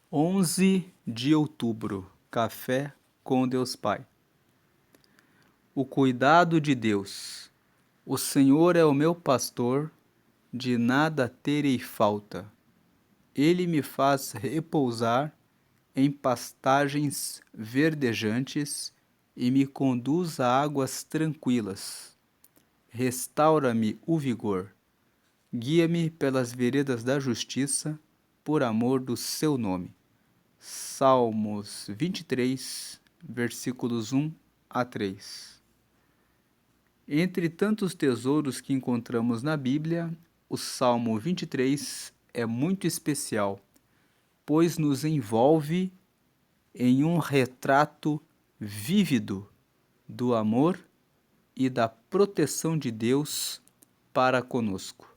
11 de outubro, Café com Deus Pai. O cuidado de Deus. O Senhor é o meu pastor, de nada terei falta. Ele me faz repousar em pastagens verdejantes e me conduz a águas tranquilas. Restaura-me o vigor. Guia-me pelas veredas da justiça, por amor do seu nome. Salmos 23, versículos 1 a 3. Entre tantos tesouros que encontramos na Bíblia, o Salmo 23 é muito especial, pois nos envolve em um retrato vívido do amor e da proteção de Deus para conosco.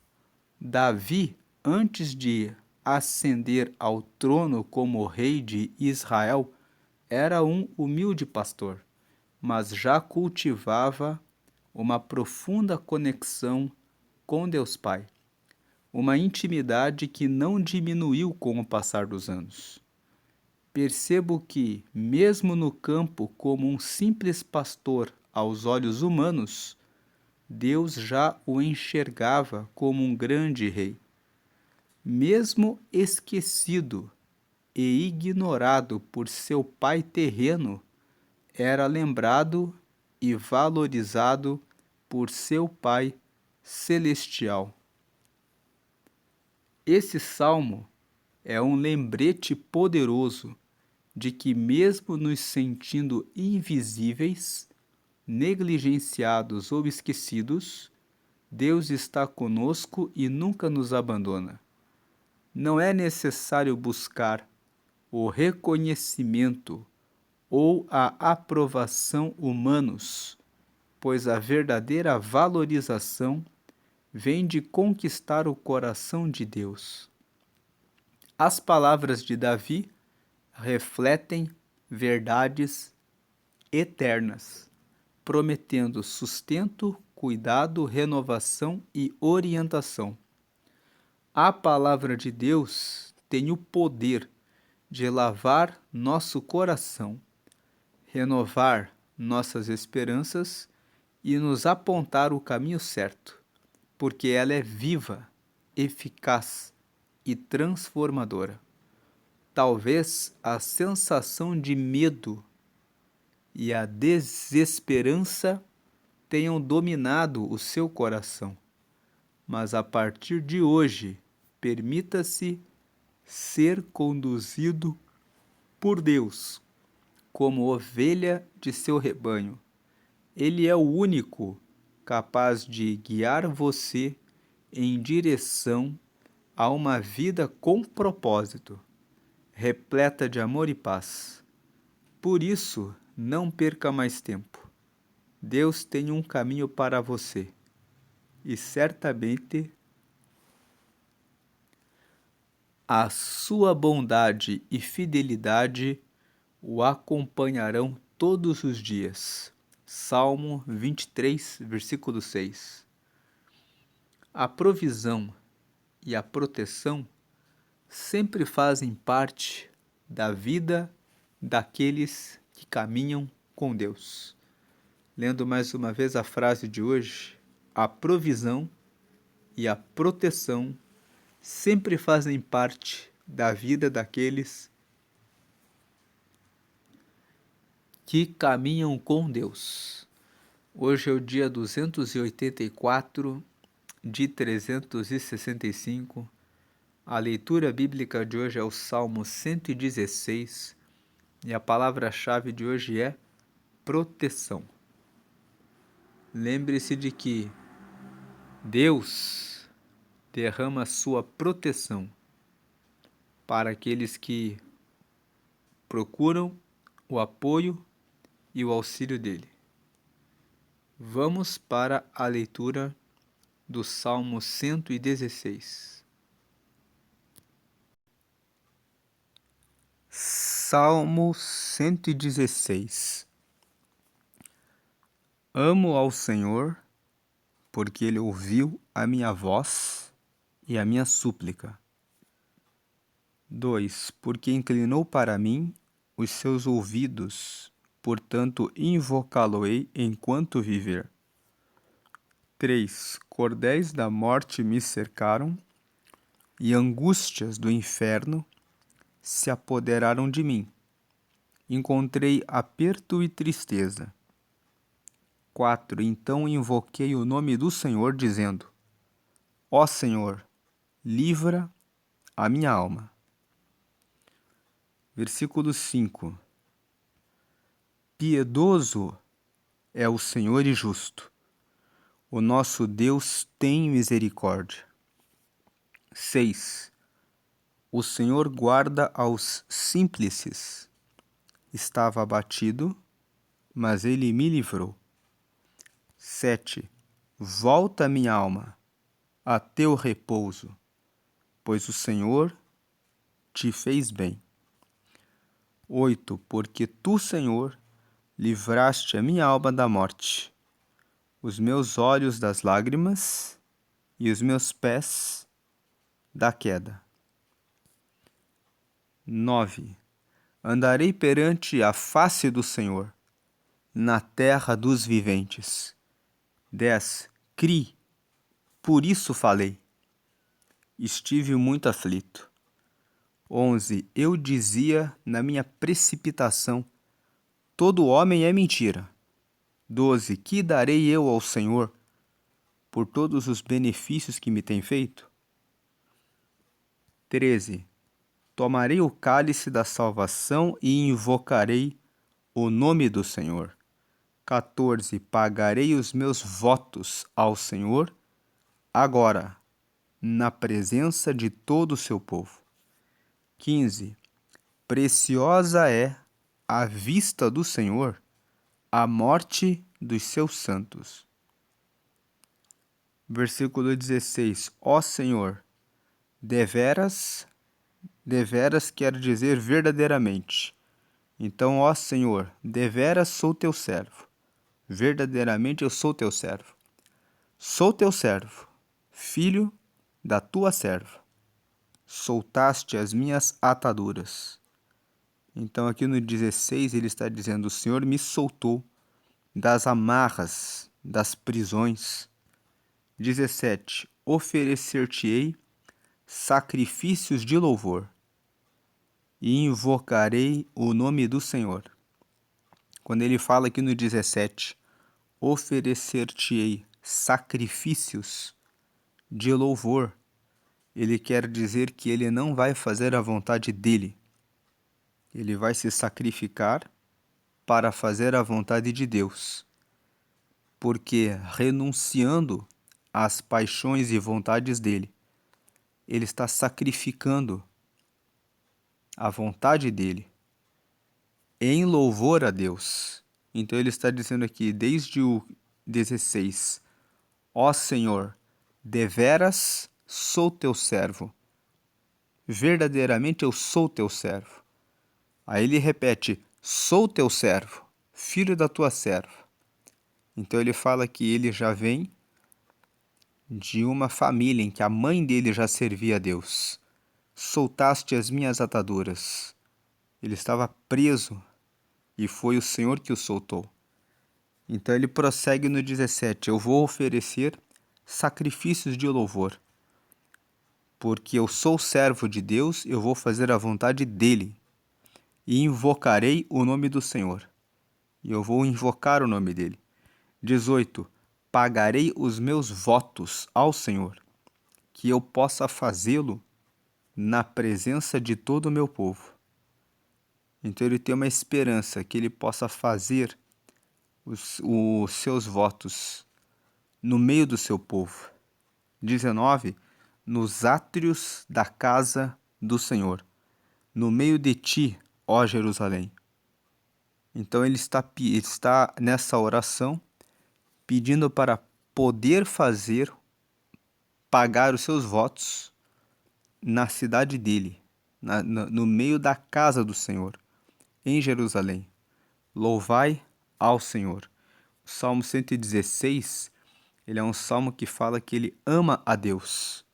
Davi, antes de ascender ao trono como rei de Israel, era um humilde pastor, mas já cultivava uma profunda conexão com Deus Pai, uma intimidade que não diminuiu com o passar dos anos. Percebo que, mesmo no campo como um simples pastor aos olhos humanos, Deus já o enxergava como um grande rei. Mesmo esquecido e ignorado por seu pai terreno, era lembrado e valorizado por seu Pai celestial. Esse salmo é um lembrete poderoso de que, mesmo nos sentindo invisíveis, negligenciados ou esquecidos, Deus está conosco e nunca nos abandona. Não é necessário buscar o reconhecimento ou a aprovação humanos, pois a verdadeira valorização vem de conquistar o coração de Deus. As palavras de Davi refletem verdades eternas, prometendo sustento, cuidado, renovação e orientação. A palavra de Deus tem o poder de lavar nosso coração, renovar nossas esperanças e nos apontar o caminho certo, porque ela é viva, eficaz e transformadora. Talvez a sensação de medo e a desesperança tenham dominado o seu coração, mas a partir de hoje, permita-se ser conduzido por Deus como ovelha de seu rebanho. Ele é o único capaz de guiar você em direção a uma vida com propósito, repleta de amor e paz. Por isso, não perca mais tempo. Deus tem um caminho para você e certamente a sua bondade e fidelidade o acompanharão todos os dias. Salmo 23, versículo 6. A provisão e a proteção sempre fazem parte da vida daqueles que caminham com Deus. Lendo mais uma vez a frase de hoje, a provisão e a proteção sempre fazem parte da vida daqueles que caminham com Deus. Hoje é o dia 284 de 365. A leitura bíblica de hoje é o Salmo 116 e a palavra-chave de hoje é proteção. Lembre-se de que Deus derrama sua proteção para aqueles que procuram o apoio e o auxílio dele. Vamos para a leitura do Salmo 116. Salmo 116. Amo ao Senhor, porque Ele ouviu a minha voz e a minha súplica. 2. Porque inclinou para mim os seus ouvidos, portanto invocá-lo-ei enquanto viver. 3. Cordéis da morte me cercaram, e angústias do inferno se apoderaram de mim. Encontrei aperto e tristeza. 4. Então invoquei o nome do Senhor, dizendo: Ó Senhor, livra a minha alma. Versículo 5. Piedoso é o Senhor e justo. O nosso Deus tem misericórdia. 6. O Senhor guarda aos simples. Estava abatido, mas ele me livrou. 7. Volta, minha alma, a teu repouso, pois o Senhor te fez bem. 8. Porque tu, Senhor, livraste a minha alma da morte, os meus olhos das lágrimas e os meus pés da queda. 9. Andarei perante a face do Senhor, na terra dos viventes. 10. Cri, por isso falei. Estive muito aflito. 11. Eu dizia na minha precipitação: todo homem é mentira. 12. Que darei eu ao Senhor por todos os benefícios que me tem feito? 13. Tomarei o cálice da salvação e invocarei o nome do Senhor. 14. Pagarei os meus votos ao Senhor agora, na presença de todo o seu povo. 15. Preciosa é à vista do Senhor a morte dos seus santos. Versículo 16. Ó Senhor, deveras quer dizer verdadeiramente. Então, ó Senhor, deveras sou teu servo. Verdadeiramente eu sou teu servo. Sou teu servo, filho da tua serva. Soltaste as minhas ataduras. Então aqui no 16 ele está dizendo: o Senhor me soltou das amarras, das prisões. 17. Oferecer-te-ei sacrifícios de louvor e invocarei o nome do Senhor. Quando ele fala aqui no 17, oferecer-te-ei sacrifícios de louvor, ele quer dizer que ele não vai fazer a vontade dele. Ele vai se sacrificar para fazer a vontade de Deus. Porque renunciando às paixões e vontades dele, ele está sacrificando a vontade dele em louvor a Deus. Então ele está dizendo aqui, desde o 16, ó Senhor, deveras sou teu servo. Verdadeiramente eu sou teu servo. Aí ele repete, sou teu servo, filho da tua serva. Então ele fala que ele já vem de uma família em que a mãe dele já servia a Deus. Soltaste as minhas ataduras. Ele estava preso e foi o Senhor que o soltou. Então ele prossegue no 17, eu vou oferecer sacrifícios de louvor. Porque eu sou servo de Deus, eu vou fazer a vontade dele. E invocarei o nome do Senhor. E eu vou invocar o nome dele. 18. Pagarei os meus votos ao Senhor, que eu possa fazê-lo na presença de todo o meu povo. Então ele tem uma esperança que ele possa fazer os seus votos no meio do seu povo. 19. Nos átrios da casa do Senhor, no meio de ti, ó Jerusalém. Então ele está nessa oração pedindo para poder pagar os seus votos na cidade dele, no meio da casa do Senhor, em Jerusalém. Louvai ao Senhor. O Salmo 116, ele é um salmo que fala que ele ama a Deus,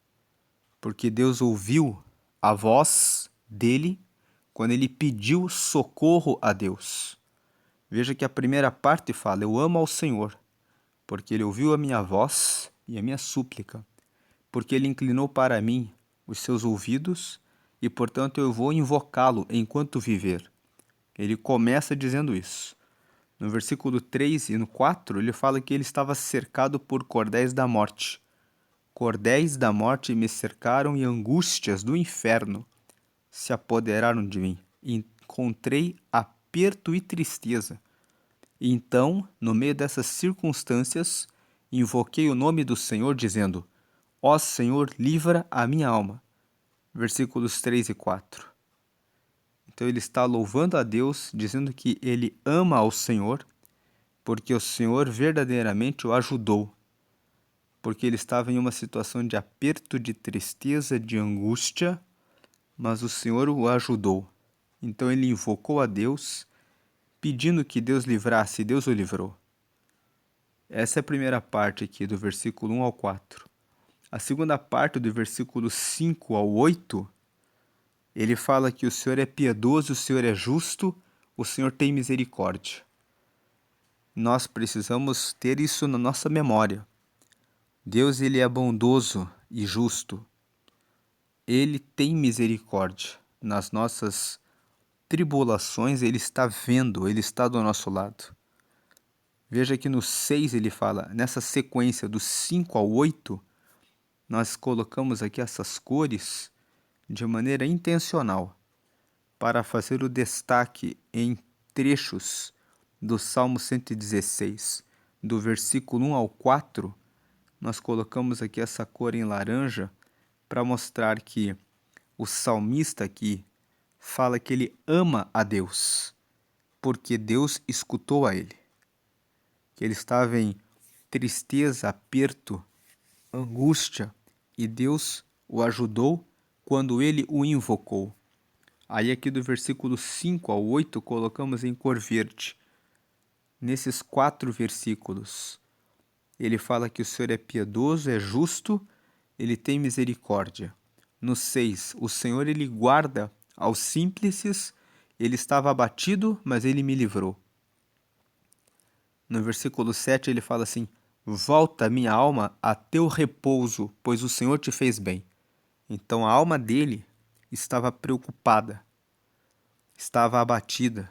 porque Deus ouviu a voz dele quando ele pediu socorro a Deus. Veja que a primeira parte fala: eu amo ao Senhor, porque ele ouviu a minha voz e a minha súplica, porque ele inclinou para mim os seus ouvidos e, portanto, eu vou invocá-lo enquanto viver. Ele começa dizendo isso. No versículo 3 e no 4, ele fala que ele estava cercado por cordéis da morte. Cordéis da morte me cercaram e angústias do inferno se apoderaram de mim. Encontrei aperto e tristeza. Então, no meio dessas circunstâncias, invoquei o nome do Senhor, dizendo: ó Senhor, livra a minha alma. Versículos 3 e 4. Então ele está louvando a Deus, dizendo que ele ama ao Senhor, porque o Senhor verdadeiramente o ajudou. Porque ele estava em uma situação de aperto, de tristeza, de angústia, mas o Senhor o ajudou. Então ele invocou a Deus, pedindo que Deus livrasse, e Deus o livrou. Essa é a primeira parte aqui, do versículo 1 ao 4. A segunda parte, do versículo 5 ao 8, ele fala que o Senhor é piedoso, o Senhor é justo, o Senhor tem misericórdia. Nós precisamos ter isso na nossa memória. Deus, ele é bondoso e justo. Ele tem misericórdia. Nas nossas tribulações, ele está vendo, ele está do nosso lado. Veja que no 6 ele fala, nessa sequência do 5 ao 8, nós colocamos aqui essas cores de maneira intencional para fazer o destaque em trechos do Salmo 116, do versículo 1 ao 4, nós colocamos aqui essa cor em laranja para mostrar que o salmista aqui fala que ele ama a Deus, porque Deus escutou a ele. Que ele estava em tristeza, aperto, angústia, e Deus o ajudou quando ele o invocou. Aí aqui do versículo 5 ao 8 colocamos em cor verde. Nesses 4 versículos, ele fala que o Senhor é piedoso, é justo, ele tem misericórdia. No 6, o Senhor ele guarda aos simples, ele estava abatido, mas ele me livrou. No versículo 7 ele fala assim: volta minha alma a teu repouso, pois o Senhor te fez bem. Então a alma dele estava preocupada, estava abatida.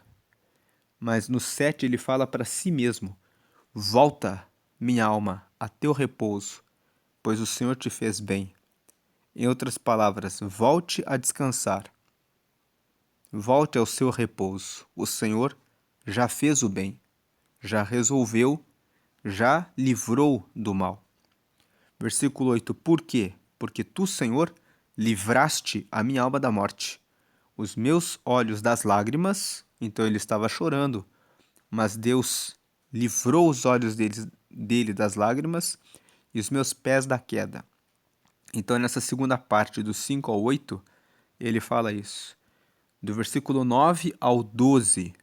Mas no 7 ele fala para si mesmo: volta minha alma a teu repouso, pois o Senhor te fez bem. Em outras palavras, volte a descansar. Volte ao seu repouso. O Senhor já fez o bem, já resolveu, já livrou do mal. Versículo 8. Por quê? Porque tu, Senhor, livraste a minha alma da morte, os meus olhos das lágrimas. Então ele estava chorando, mas Deus livrou os olhos dele das lágrimas e os meus pés da queda. Então nessa segunda parte, do 5 ao 8, ele fala isso. Do versículo 9 ao 12,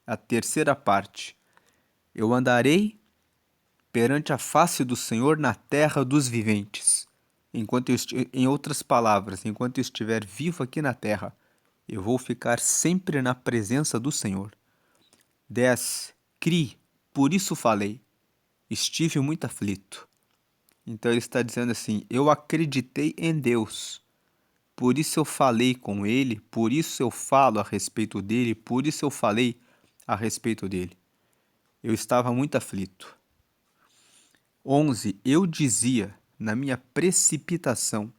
a terceira parte. Eu andarei perante a face do Senhor na terra dos viventes. Em outras palavras, enquanto eu estiver vivo aqui na terra, eu vou ficar sempre na presença do Senhor. 10. Cri, por isso falei. Estive muito aflito. Então ele está dizendo assim: eu acreditei em Deus, por isso eu falei com ele, por isso eu falo a respeito dele, por isso eu falei a respeito dele. Eu estava muito aflito. 11. Eu dizia, na minha precipitação,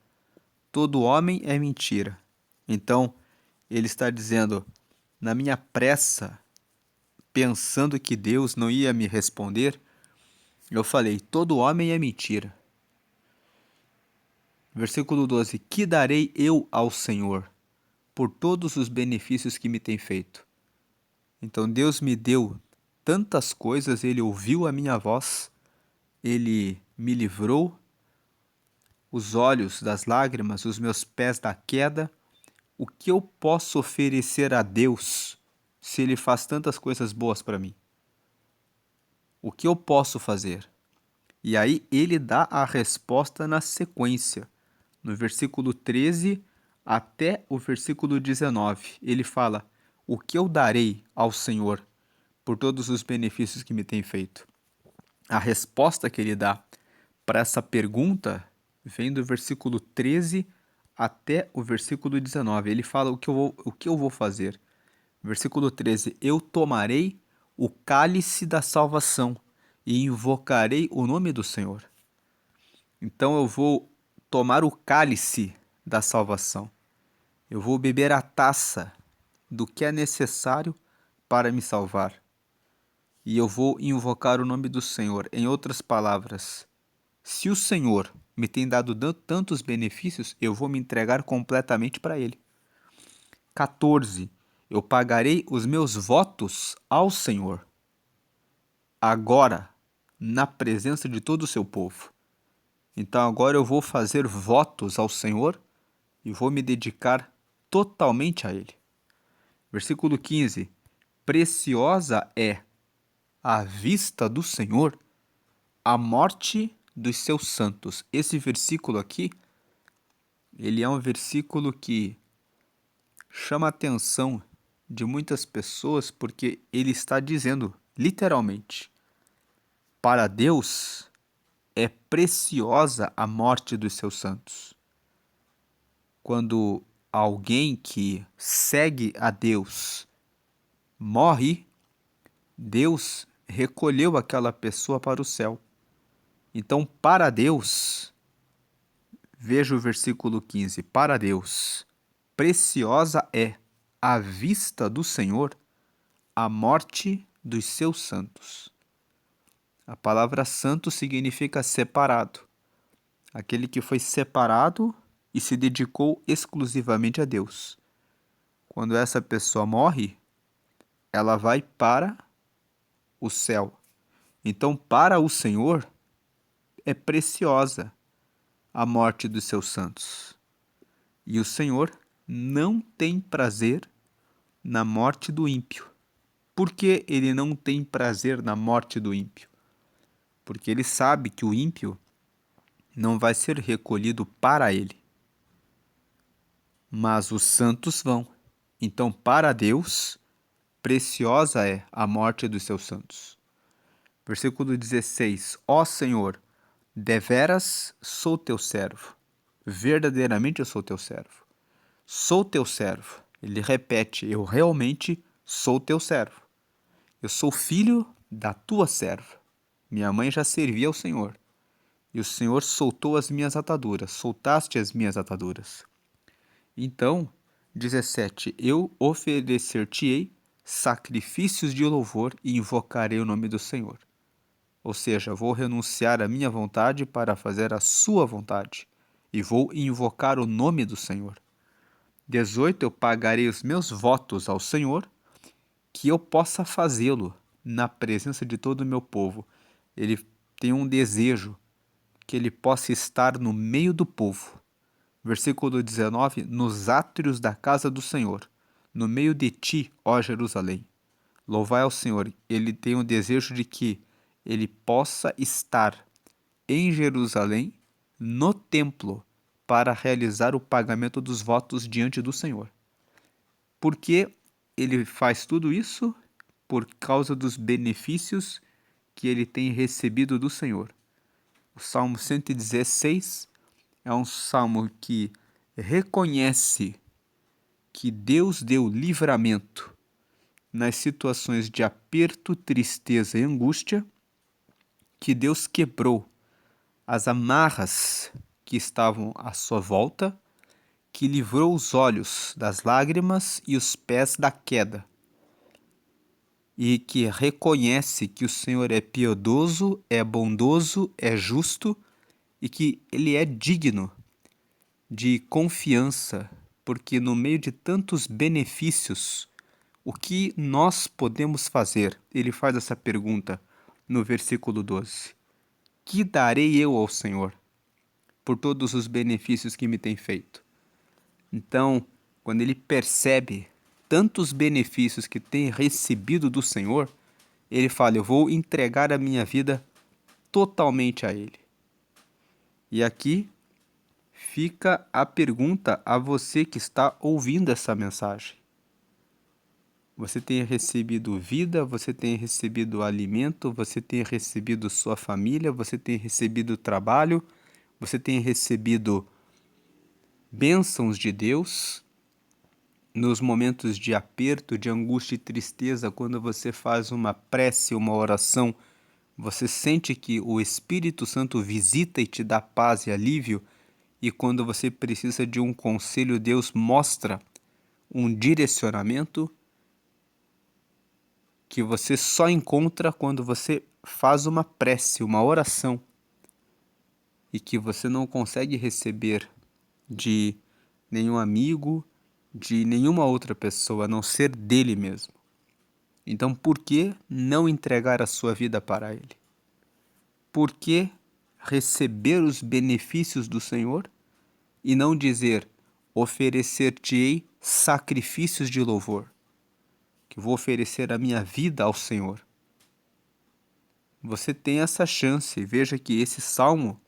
todo homem é mentira. Então, ele está dizendo, na minha pressa, pensando que Deus não ia me responder, eu falei, todo homem é mentira. Versículo 12. Que darei eu ao Senhor por todos os benefícios que me tem feito? Então Deus me deu tantas coisas, ele ouviu a minha voz, ele me livrou os olhos das lágrimas, os meus pés da queda. O que eu posso oferecer a Deus se ele faz tantas coisas boas para mim? O que eu posso fazer? E aí ele dá a resposta na sequência. No versículo 13 até o versículo 19. Ele fala: o que eu darei ao Senhor por todos os benefícios que me tem feito? A resposta que ele dá para essa pergunta vem do versículo 13 até o versículo 19. Ele fala o que eu vou fazer. Versículo 13: eu tomarei o cálice da salvação e invocarei o nome do Senhor. Então eu vou tomar o cálice da salvação. Eu vou beber a taça do que é necessário para me salvar. E eu vou invocar o nome do Senhor. Em outras palavras, se o Senhor me tem dado tantos benefícios, eu vou me entregar completamente para Ele. 14. Eu pagarei os meus votos ao Senhor, agora, na presença de todo o seu povo. Então agora eu vou fazer votos ao Senhor e vou me dedicar totalmente a Ele. Versículo 15. Preciosa é à vista do Senhor a morte dos seus santos. Esse versículo aqui, ele é um versículo que chama a atenção de muitas pessoas porque ele está dizendo, literalmente, para Deus é preciosa a morte dos seus santos. Quando alguém que segue a Deus morre, Deus recolheu aquela pessoa para o céu. Então, para Deus, veja o versículo 15, para Deus, preciosa é à vista do Senhor a morte dos seus santos. A palavra santo significa separado. Aquele que foi separado e se dedicou exclusivamente a Deus. Quando essa pessoa morre, ela vai para o céu. Então, para o Senhor, é preciosa a morte dos seus santos. E o Senhor não tem prazer na morte do ímpio. Por que ele não tem prazer na morte do ímpio? Porque ele sabe que o ímpio não vai ser recolhido para ele, mas os santos vão. Então, para Deus, preciosa é a morte dos seus santos. Versículo 16. Ó Senhor, deveras sou teu servo. Verdadeiramente eu sou teu servo. Sou teu servo. Ele repete, eu realmente sou teu servo. Eu sou filho da tua serva. Minha mãe já servia ao Senhor. E o Senhor soltou as minhas ataduras. Soltaste as minhas ataduras. Então, 17. Eu oferecer-te-ei sacrifícios de louvor e invocarei o nome do Senhor. Ou seja, vou renunciar à minha vontade para fazer a sua vontade. E vou invocar o nome do Senhor. 18. Eu pagarei os meus votos ao Senhor, que eu possa fazê-lo na presença de todo o meu povo. Ele tem um desejo que ele possa estar no meio do povo. Versículo 19, nos átrios da casa do Senhor, no meio de ti, ó Jerusalém. Louvai ao Senhor. Ele tem o desejo de que ele possa estar em Jerusalém, no templo, para realizar o pagamento dos votos diante do Senhor. Por que ele faz tudo isso? Por causa dos benefícios que ele tem recebido do Senhor. O Salmo 116 é um salmo que reconhece que Deus deu livramento nas situações de aperto, tristeza e angústia, que Deus quebrou as amarras que estavam à sua volta, que livrou os olhos das lágrimas e os pés da queda, e que reconhece que o Senhor é piedoso, é bondoso, é justo e que Ele é digno de confiança, porque no meio de tantos benefícios, o que nós podemos fazer? Ele faz essa pergunta no versículo 12. Que darei eu ao Senhor por todos os benefícios que me tem feito? Então, quando ele percebe tantos benefícios que tem recebido do Senhor, ele fala, eu vou entregar a minha vida totalmente a Ele. E aqui fica a pergunta a você que está ouvindo essa mensagem. Você tem recebido vida, você tem recebido alimento, você tem recebido sua família, você tem recebido trabalho, você tem recebido bênçãos de Deus nos momentos de aperto, de angústia e tristeza, quando você faz uma prece, uma oração, você sente que o Espírito Santo visita e te dá paz e alívio, e quando você precisa de um conselho, Deus mostra um direcionamento que você só encontra quando você faz uma prece, uma oração, e que você não consegue receber de nenhum amigo, de nenhuma outra pessoa, a não ser dele mesmo. Então, por que não entregar a sua vida para ele? Por que receber os benefícios do Senhor e não dizer: oferecer-te-ei sacrifícios de louvor, que vou oferecer a minha vida ao Senhor? Você tem essa chance. Veja que esse salmo,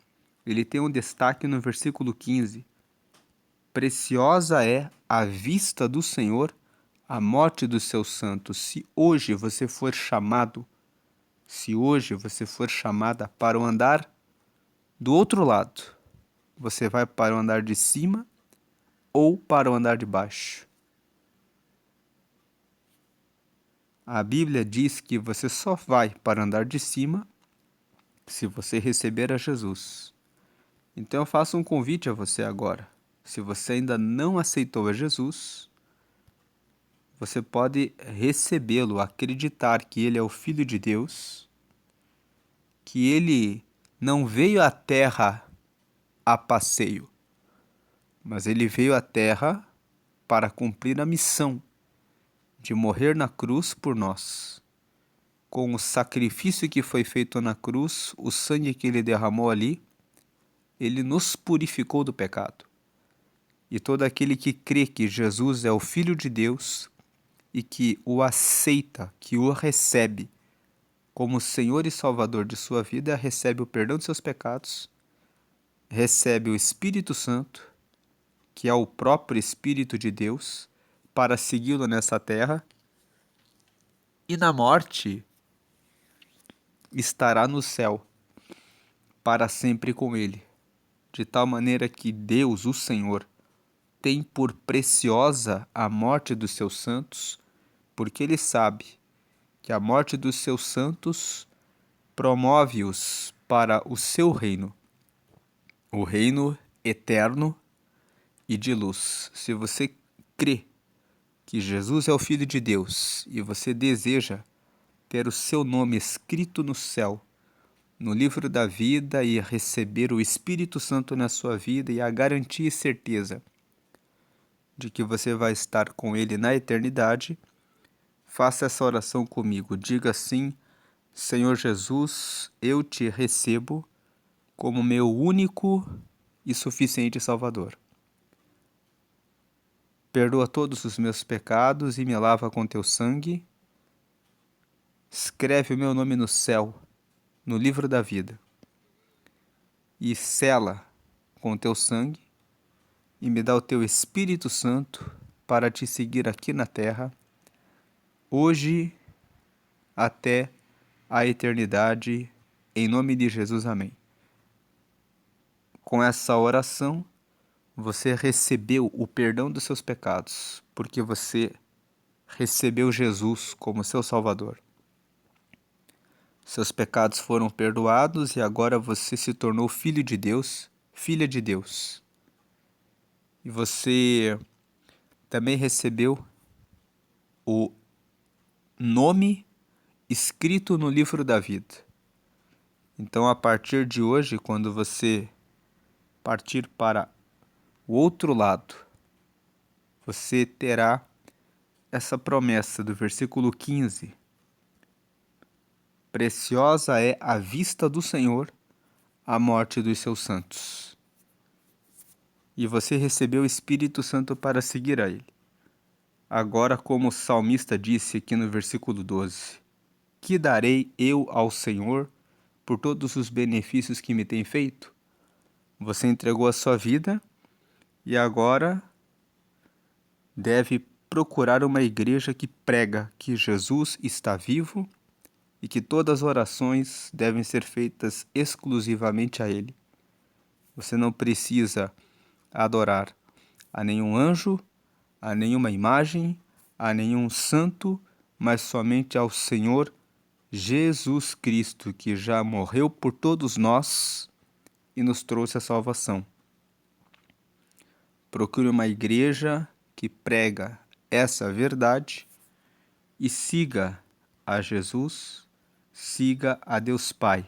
ele tem um destaque no versículo 15. Preciosa é a vista do Senhor a morte dos seus santos. Se hoje você for chamado, se hoje você for chamada para o andar do outro lado, você vai para o andar de cima ou para o andar de baixo? A Bíblia diz que você só vai para o andar de cima se você receber a Jesus. Então eu faço um convite a você agora. Se você ainda não aceitou a Jesus, você pode recebê-lo, acreditar que ele é o Filho de Deus, que ele não veio à terra a passeio, mas ele veio à terra para cumprir a missão de morrer na cruz por nós. Com o sacrifício que foi feito na cruz, o sangue que ele derramou ali, ele nos purificou do pecado. E todo aquele que crê que Jesus é o Filho de Deus e que o aceita, que o recebe como Senhor e Salvador de sua vida, recebe o perdão de seus pecados, recebe o Espírito Santo, que é o próprio Espírito de Deus, para segui-lo nessa terra, e na morte estará no céu para sempre com ele, de tal maneira que Deus, o Senhor, tem por preciosa a morte dos seus santos, porque ele sabe que a morte dos seus santos promove-os para o seu reino, o reino eterno e de luz. Se você crê que Jesus é o Filho de Deus e você deseja ter o seu nome escrito no céu, no livro da vida, e receber o Espírito Santo na sua vida e a garantia e certeza de que você vai estar com ele na eternidade, faça essa oração comigo. Diga assim: Senhor Jesus, eu te recebo como meu único e suficiente Salvador. Perdoa todos os meus pecados e me lava com teu sangue. Escreve o meu nome no céu, no livro da vida, e sela com teu sangue, e me dá o teu Espírito Santo para te seguir aqui na terra, hoje até a eternidade, em nome de Jesus, amém. Com essa oração, você recebeu o perdão dos seus pecados, porque você recebeu Jesus como seu Salvador. Seus pecados foram perdoados e agora você se tornou filho de Deus, filha de Deus. E você também recebeu o nome escrito no livro da vida. Então, a partir de hoje, quando você partir para o outro lado, você terá essa promessa do versículo 15. Preciosa é a vista do Senhor a morte dos seus santos. E você recebeu o Espírito Santo para seguir a ele. Agora, como o salmista disse aqui no versículo 12, que darei eu ao Senhor por todos os benefícios que me tem feito? Você entregou a sua vida e agora deve procurar uma igreja que prega que Jesus está vivo e que todas as orações devem ser feitas exclusivamente a Ele. Você não precisa adorar a nenhum anjo, a nenhuma imagem, a nenhum santo, mas somente ao Senhor Jesus Cristo, que já morreu por todos nós e nos trouxe a salvação. Procure uma igreja que prega essa verdade e siga a Jesus, siga a Deus Pai,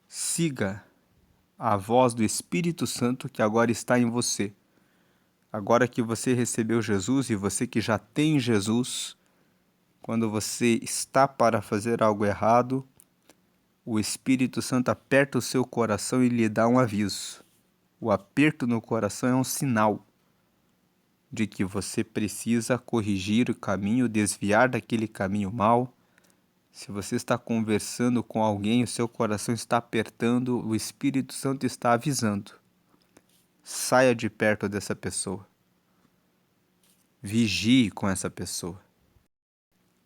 siga a voz do Espírito Santo que agora está em você. Agora que você recebeu Jesus e você que já tem Jesus, quando você está para fazer algo errado, o Espírito Santo aperta o seu coração e lhe dá um aviso. O aperto no coração é um sinal de que você precisa corrigir o caminho, desviar daquele caminho mau. Se você está conversando com alguém, o seu coração está apertando, o Espírito Santo está avisando. Saia de perto dessa pessoa. Vigie com essa pessoa.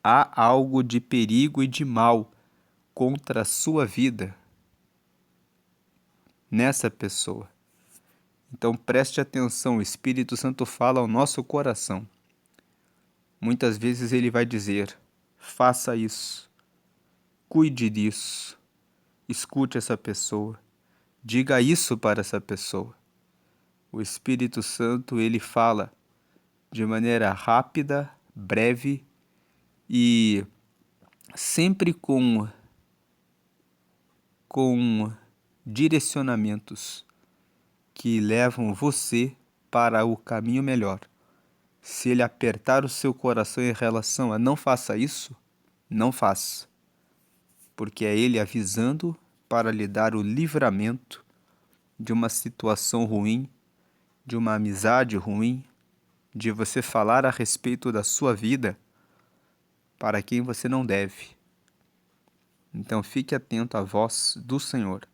Há algo de perigo e de mal contra a sua vida nessa pessoa. Então preste atenção, o Espírito Santo fala ao nosso coração. Muitas vezes ele vai dizer: faça isso, cuide disso, escute essa pessoa, diga isso para essa pessoa. O Espírito Santo, ele fala de maneira rápida, breve e sempre com direcionamentos que levam você para o caminho melhor. Se ele apertar o seu coração em relação a não faça isso, não faça, porque é ele avisando para lhe dar o livramento de uma situação ruim, de uma amizade ruim, de você falar a respeito da sua vida para quem você não deve. Então fique atento à voz do Senhor.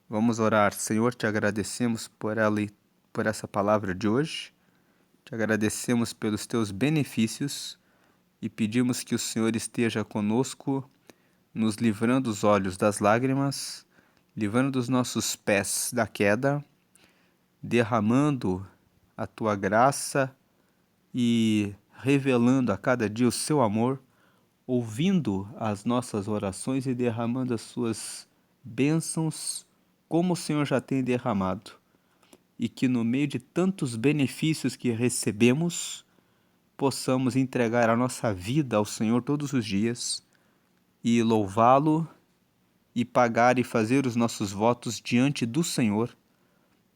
Vamos orar. Senhor, te agradecemos por essa palavra de hoje. Te agradecemos pelos teus benefícios e pedimos que o Senhor esteja conosco, nos livrando os olhos das lágrimas, livrando os nossos pés da queda, derramando a tua graça e revelando a cada dia o seu amor, ouvindo as nossas orações e derramando as suas bênçãos como o Senhor já tem derramado. E que no meio de tantos benefícios que recebemos, possamos entregar a nossa vida ao Senhor todos os dias e louvá-lo e pagar e fazer os nossos votos diante do Senhor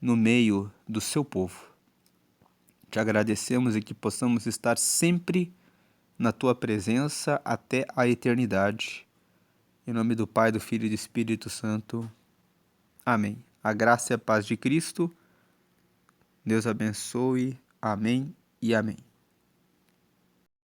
no meio do seu povo. Te agradecemos e que possamos estar sempre na tua presença até a eternidade. Em nome do Pai, do Filho e do Espírito Santo. Amém. A graça e a paz de Cristo. Deus abençoe. Amém e amém.